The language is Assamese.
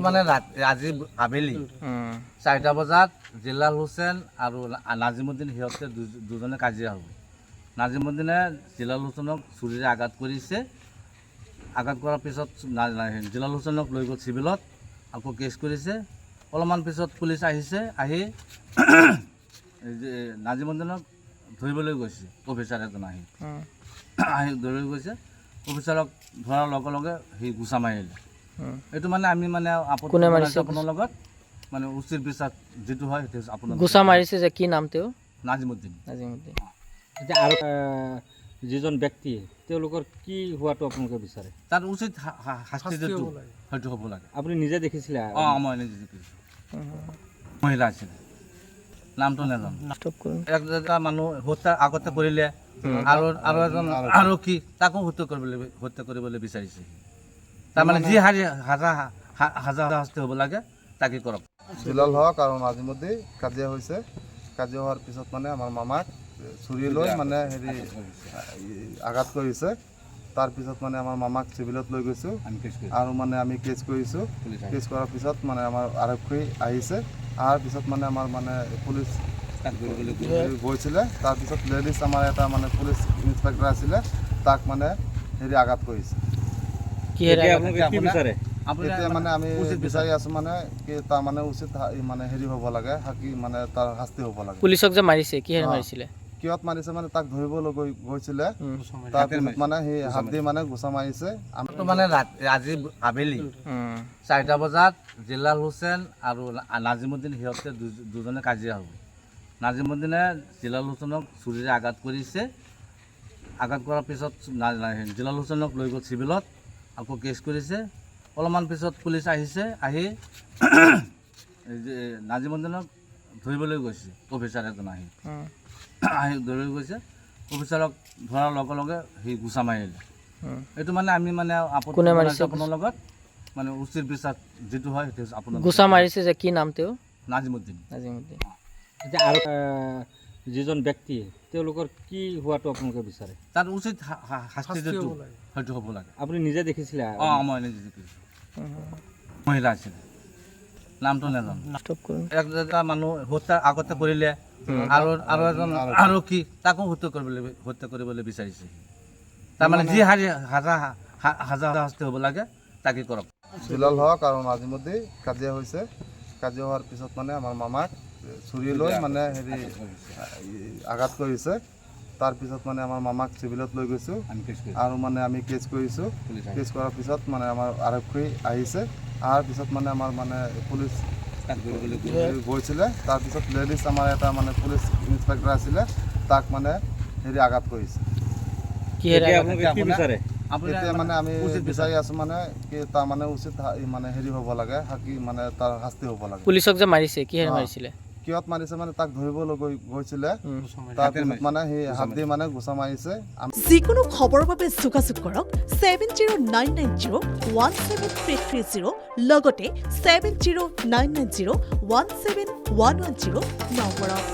মানে আজি আবেলি 4টা বজাত জিলাল হুছেইন আৰু নাজিমুদ্দিন সিহঁতে দুজনে কাজিয়া হ'ল। নাজিমুদ্দিনে জিলাল হুছেইনক ছুৰীৰে আঘাত কৰিছে। আঘাত কৰাৰ পিছত জিলাল হুছেইনক লৈ গ'ল চিভিলত, আকৌ কেছ কৰিছে। অলপমান পিছত পুলিচ আহিছে, আহি নাজিমুদ্দিনক ধৰিবলৈ গৈছে। অফিচাৰ এজন আহি ধৰি গৈছে। অফিচাৰক ধৰাৰ লগে লগে সি গুচা মাৰিলে। এইটো মানে আমি মানে আপোনাৰ লগত মানে উচিত বিচাৰ যিটো হয় সেইটো আপোনাৰ গুচা মাৰিছে যে কি নাম তেওঁ? নাজিমুদ্দিন। এতিয়া আৰু যিজন ব্যক্তি তেওঁলোকৰ কি হোৱাটো আপোনালোকে বিচাৰে? তাৰ উচিত শাস্তি যিটো সেইটো হ'ব লাগে। আপুনি নিজে দেখিছিলে? মই নিজে দেখিছোঁ। মহিলা আছিলে, নামটো নাজানো। এটা মানুহ হত্যা আগতে কৰিলে আৰু এজন আৰক্ষী তাকো হত্যা কৰিবলৈ বিচাৰিছে। তাৰমানে যি হাজাৰ শাস্তি হ'ব লাগে তাকে কৰক। জিলাল হক আৰু নাজিমুদ্দিন কাজিয়া হৈছে। কাজিয়া হোৱাৰ পিছত মানে আমাৰ মামাক ছুৰী লৈ মানে আঘাত কৰিছে। তাৰপিছত মানে আমাৰ মামাক চিভিলত লৈ গৈছোঁ আৰু মানে আমি কেছ কৰিছোঁ। কেছ কৰাৰ পিছত মানে আমাৰ আৰক্ষী আহিছে। অহাৰ পিছত মানে আমাৰ মানে পুলিচ গৈছিলে। তাৰপিছত লেডিজ আমাৰ এটা মানে পুলিচ ইন্সপেক্টৰ আছিলে, তাক মানে আঘাত কৰিছে। এতিয়া মানে আমি বিচাৰি আছোঁ মানে কি তাৰ মানে উচিত মানে হ'ব লাগে, মানে তাৰ শাস্তি হ'ব লাগে। পুলিচক যে মাৰিছে কিহেৰে মাৰিছিলে? কিহত মাৰিছে মানে তাক ধৰিবলৈ গৈছিলে। তাৰপিছত মানে সি হাত দি মানে গুচা মাৰিছে। মানে আজি আবেলি 4টা বজাত জিলাল হুছেইন আৰু নাজিমুদ্দিন সিহঁতে দুজনে কাজিয়া হ'ল। নাজিমুদ্দিনে জিলাল হুছেইনক ছুৰীৰে আঘাত কৰিছে। আঘাত কৰাৰ পিছত জিলাল হুছেইনক লৈ গ'ল চিভিলত, আকৌ কেছ কৰিছে। অলপমান পিছত পুলিচ আহিছে, আহি নাজিমুদ্দিনক ধৰিবলৈ গৈছে। অফিচাৰ এজন আহি ধৰি গৈছে। অফিচাৰক ধৰাৰ লগে লগে সি গুচা মাৰিলে। এইটো মানে আমি মানে আপোনাৰ লগত মানে উচিত বিচাৰ যিটো হয় সেইটো আপোনাৰ গুচা মাৰিছে যে কি নাম তেওঁ? নাজিমুদ্দিন। এতিয়া আৰু যিজন ব্যক্তি তেওঁলোকৰ কি হোৱাটো আপোনালোকে বিচাৰে? তাৰ উচিত শাস্তি যিটো সেইটো হ'ব লাগে। আপুনি নিজে দেখিছিলে? মই নিজে দেখিছোঁ। মহিলা আছিলে, নামটো নাজানো। এটা মানুহ হত্যা আগতে কৰিলে আৰু এজন আৰক্ষী তাকো হত্যা কৰিবলৈ বিচাৰিছে। তাৰমানে যি হাজাৰ শাস্তি হ'ব লাগে তাকে কৰক। জিলাল হক আৰু নাজিমুদ্দিন কাজিয়া হৈছে। কাজিয়া হোৱাৰ পিছত মানে আমাৰ মামাক ছুৰী লৈ মানে আঘাত কৰিছে। তাৰপিছত মানে আমাৰ মামাক চিভিলত লৈ গৈছোঁ আৰু মানে আমি কেছ কৰিছোঁ। কেছ কৰাৰ পিছত মানে আমাৰ আৰক্ষী আহিছে। অহাৰ পিছত মানে আমাৰ মানে পুলিচ গৈছিলে। তাৰপিছত লেডিজ আমাৰ এটা মানে পুলিচ ইন্সপেক্টৰ আছিলে, তাক মানে আঘাত কৰিছে। এতিয়া মানে আমি বিচাৰি আছোঁ মানে কি তাৰ মানে উচিত মানে হ'ব লাগে, মানে তাৰ শাস্তি হ'ব লাগে। পুলিচক যে মাৰিছে কিহেৰে মাৰিছিলে? কিহত মাৰিছে মানে তাক ধৰিবলৈ গৈছিলে। তাৰপিছত মানে সি হাত দি মানে গুচা মাৰিছে। যিকোনো খবৰৰ বাবে যোগাযোগ কৰক 7099017330 লগতে 7099017110 নম্বৰত।